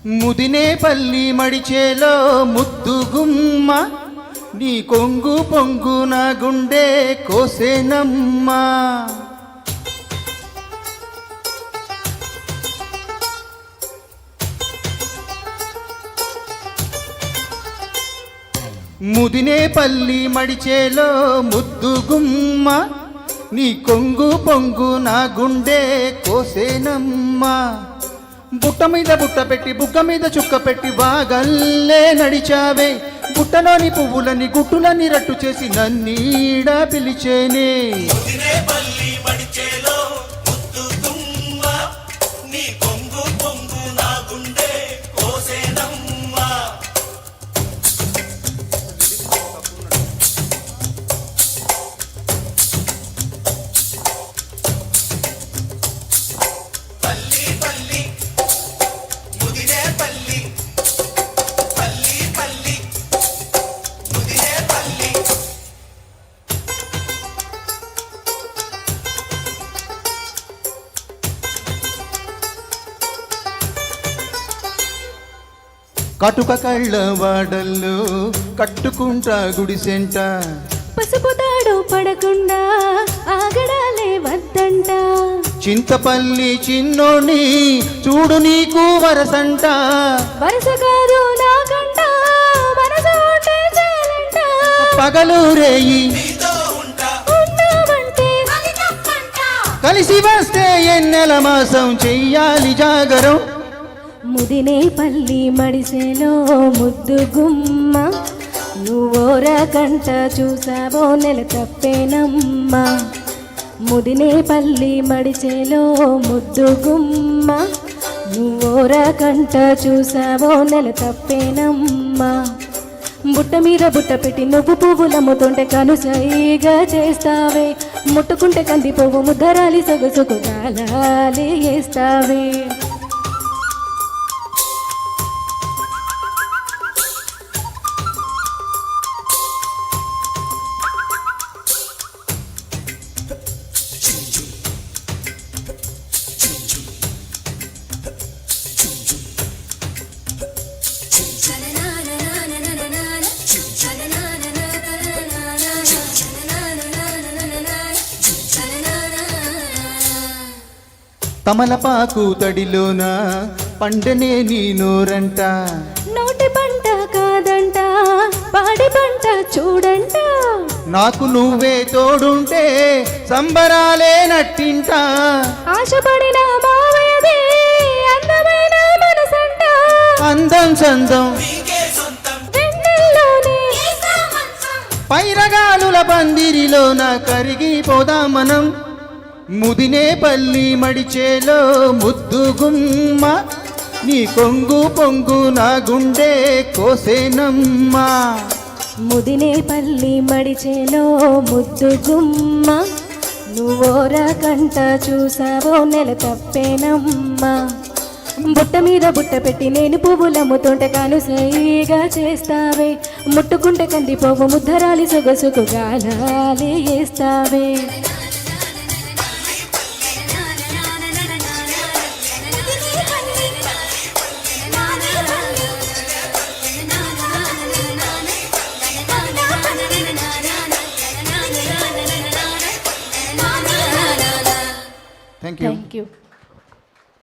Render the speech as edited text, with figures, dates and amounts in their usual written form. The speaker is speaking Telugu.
ముదినేపల్లి మడిచేలో ముద్దుగుమ్మ నీ కొంగు పొంగు నా గుండె కోసేనమ్మా. ముదినేపల్లి మడిచేలో ముద్దుగుమ్మ నీ కొంగు పొంగు నా గుండె కోసేనమ్మా. బుట్ట మీద బుట్ట పెట్టి బుగ్గ మీద చుక్క పెట్టి బాగల్లే నడిచావే. బుట్టలోని పువ్వులని గుట్టులని రట్టు చేసి నన్నీడ పిలిచేనే. కటుక కళ్ళ వాడల్లో కట్టుకుంటా గుడిసెంట. పసుపు తాడు పడకుండా ఆగడాలే వద్దంట. చింతపల్లి చిన్నోని చూడు నీకు వరసంట. వరస కాదు నాకంట వరస ఉంటే చాలంట. పగలు రేయి ఉన్నావంటే కలిసి వస్తే ఎన్నెల మాసం చెయ్యాలి జాగరం. ముదినేపల్లి మడిసెలో ముద్దుగుమ్మ నువ్వోరకంట చూసావో నెల తప్పేనమ్మా. ముదినేపల్లి మడిసెలో ముద్దుగుమ్మ నువ్వోరకంట చూసావో నెల తప్పేనమ్మా. బుట్ట మీద బుట్ట పెట్టి నువ్వు పువ్వులమ్ముతుంటే కనుసైగా చేస్తావే. ముట్టుకుంటే కంది పువ్వు ముద్దరాలి సొగసుకు గాలాలి వేస్తావే. తమలపాకు తడిలోన పండనే నీ నోరంట. నోటి పంట కాదంట పాడి పంట చూడంట. నాకు నువ్వే తోడుంటే సంబరాలే నట్టింట. ఆశపడిన మావేది అందమైన మనసంట. అందం చందం పైరగాలుల పందిరిలోన కరిగిపోదాం మనం. ముదినేపల్లి మడిచేలో ముద్దుగుమ్మ నీ కొంగు పొంగు నా గుండె కోసేనమ్మా. ముదినేపల్లి మడిచేలో ముద్దుగుమ్మ నువ్వోరకంట చూసావో నెల తప్పేనమ్మా. బుట్ట మీద బుట్ట పెట్టి నేను పువ్వులమ్ముతుంటే కానుసైగా చేస్తావే. ముట్టుకుంటే కందిపోవు ముద్దరాలి సొగసుకు గాలాలి వేస్తావే. Thank you. Thank you.